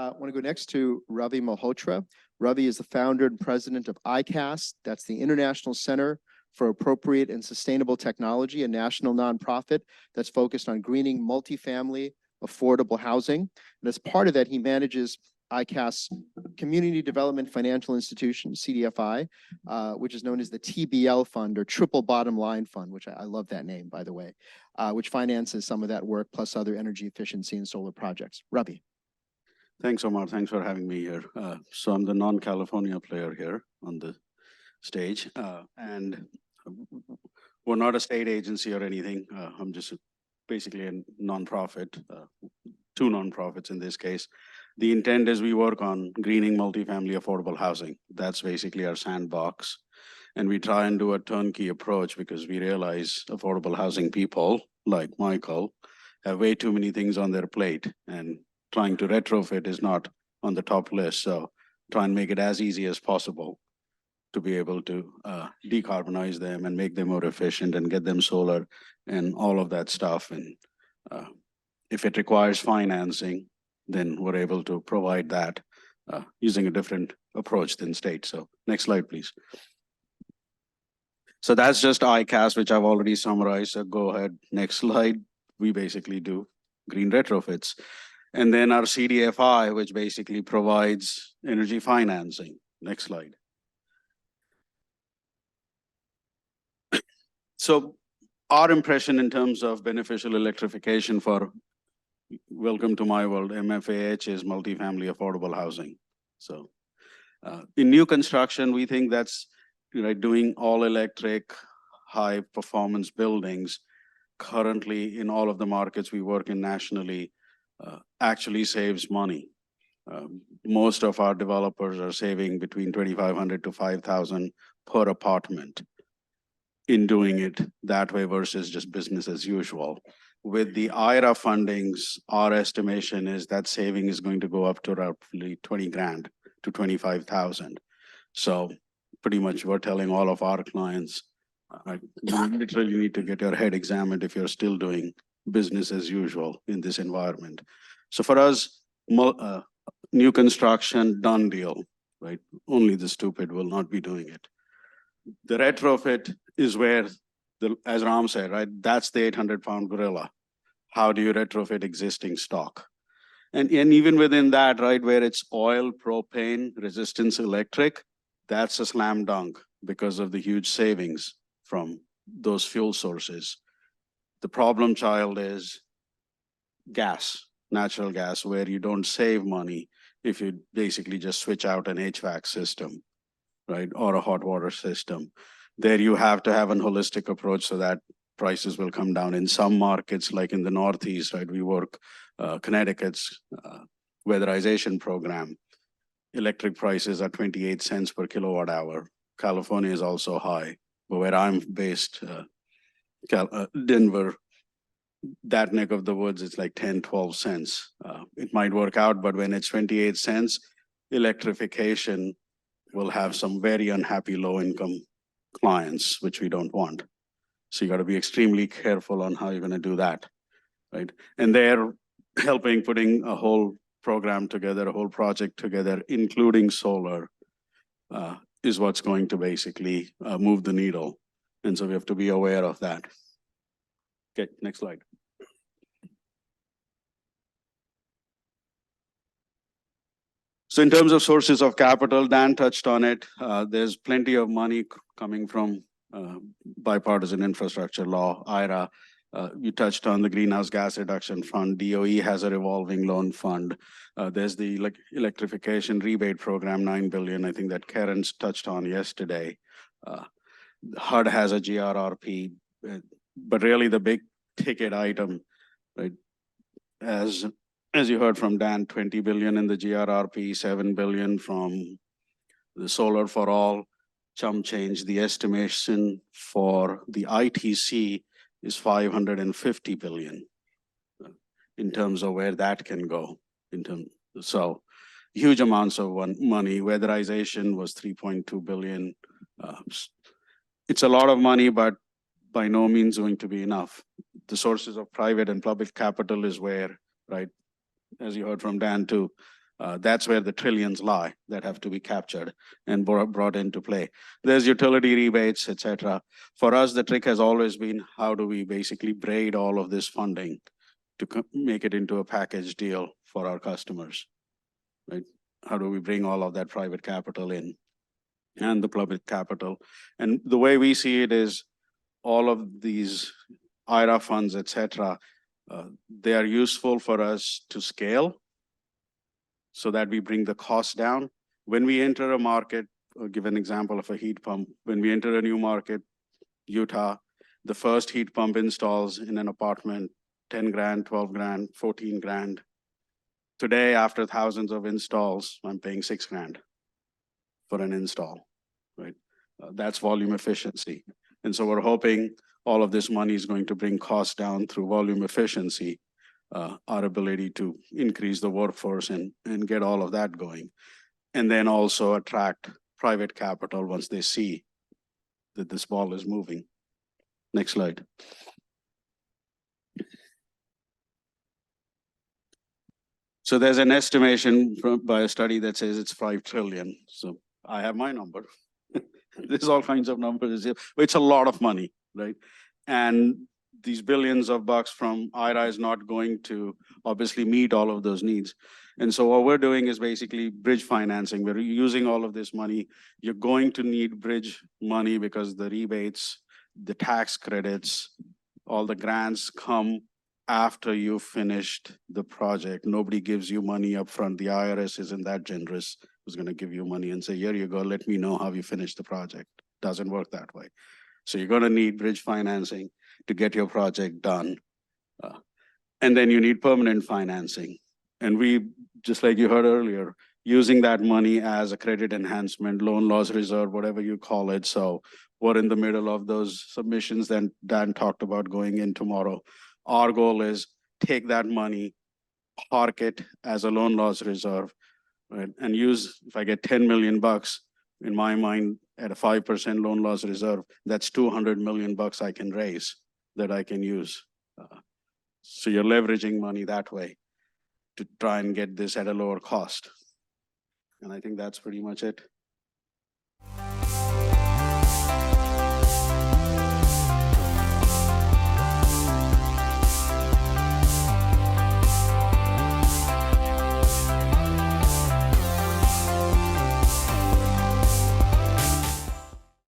I want to go next to Ravi Malhotra. Ravi is the founder and president of ICAST. That's the International Center for Appropriate and Sustainable Technology, a national nonprofit that's focused on greening multifamily affordable housing. And as part of that, he manages ICAST's Community Development Financial Institution, CDFI, which is known as the TBL Fund, or Triple Bottom Line Fund, which I love that name, by the way, which finances some of that work plus other energy efficiency and solar projects. Ravi. Thanks, Omar. Thanks for having me here. So I'm the non-California player here on the stage, and we're not a state agency or anything. I'm just basically a nonprofit, two nonprofits in this case. The intent is we work on greening multifamily affordable housing. That's basically our sandbox. And we try and do a turnkey approach because we realize affordable housing people like Michael have way too many things on their plate, and trying to retrofit is not on the top list. So try and make it as easy as possible to be able to decarbonize them and make them more efficient and get them solar and all of that stuff. And if it requires financing, then we're able to provide that using a different approach than state. So next slide, please. So that's just ICAST, which I've already summarized. So go ahead, next slide. We basically do green retrofits. And then our CDFI, which basically provides energy financing. Next slide. So our impression in terms of beneficial electrification for welcome to my world, MFAH, is multifamily affordable housing. So in new construction, we think that's doing all electric, high performance buildings currently in all of the markets we work in nationally actually saves money. Most of our developers are saving between $2,500 to $5,000 per apartment in doing it that way versus just business as usual. With the IRA fundings, our estimation is that saving is going to go up to roughly 20 grand to 25,000. So pretty much we're telling all of our clients, you literally need to get your head examined if you're still doing business as usual in this environment. So for us, new construction, done deal, right? Only the stupid will not be doing it. The retrofit is where, as Ram said, right? That's the 800-pound gorilla. How do you retrofit existing stock? And even within that, right, where it's oil, propane, resistance electric, that's a slam dunk because of the huge savings from those fuel sources. The problem child is gas, natural gas, where you don't save money if you basically just switch out an HVAC system, right, or a hot water system. There you have to have a holistic approach so that prices will come down. In some markets, like in the Northeast, right, we work Connecticut's weatherization program. Electric prices are 28 cents per kilowatt hour. California is also high, but where I'm based, Denver, that neck of the woods, it's like 10, 12 cents. It might work out, but when it's 28 cents, electrification will have some very unhappy low-income clients, which we don't want. So you got to be extremely careful on how you're going to do that, right? And they're helping putting a whole program together, a whole project together, including solar, is what's going to basically move the needle. And so we have to be aware of that. Okay, next slide. So in terms of sources of capital, Dan touched on it. There's plenty of money coming from bipartisan infrastructure law, IRA. You touched on the Greenhouse Gas Reduction Fund. DOE has a revolving loan fund. There's the electrification rebate program, $9 billion, I think that Karen's touched on yesterday. HUD has a GRRP, but really the big ticket item, right? As you heard from Dan, 20 billion in the GRRP, 7 billion from the Solar for All, chump change. The estimation for the ITC is 550 billion in terms of where that can go. So huge amounts of money. Weatherization was 3.2 billion. It's a lot of money, but by no means going to be enough. The sources of private and public capital is where, right, as you heard from Dan too, That's where the trillions lie that have to be captured and brought into play. There's utility rebates, et cetera. For us, the trick has always been, how do we basically braid all of this funding to make it into a package deal for our customers, right? How do we bring all of that private capital in and the public capital? And the way we see it is, all of these IRA funds, et cetera, they are useful for us to scale so that we bring the cost down. When we enter a market, I'll give an example of a heat pump. When we enter a new market, Utah, the first heat pump installs in an apartment, 10 grand, 12 grand, 14 grand. Today, after thousands of installs, I'm paying 6 grand for an install, right? That's volume efficiency. And so we're hoping all of this money is going to bring costs down through volume efficiency, our ability to increase the workforce and get all of that going. And then also attract private capital once they see that this ball is moving. Next slide. So there's an estimation by a study that says it's 5 trillion. So I have my number. There's all kinds of numbers. It's a lot of money, right? And these billions of bucks from IRA is not going to obviously meet all of those needs. And so what we're doing is basically bridge financing. We're using all of this money. You're going to need bridge money because the rebates, the tax credits, all the grants come after you've finished the project. Nobody gives you money up front. The IRS isn't that generous. Who's going to give you money and say, here you go, let me know how you finish the project. Doesn't work that way. So you're going to need bridge financing to get your project done. And then you need permanent financing. And we, just like you heard earlier, using that money as a credit enhancement, loan loss reserve, whatever you call it. So we're in the middle of those submissions that Dan talked about going in tomorrow. Our goal is take that money, park it as a loan loss reserve, right? And use, if I get 10 million bucks, in my mind, at a 5% loan loss reserve, that's 200 million bucks I can raise that I can use. So you're leveraging money that way to try and get this at a lower cost. And I think that's pretty much it.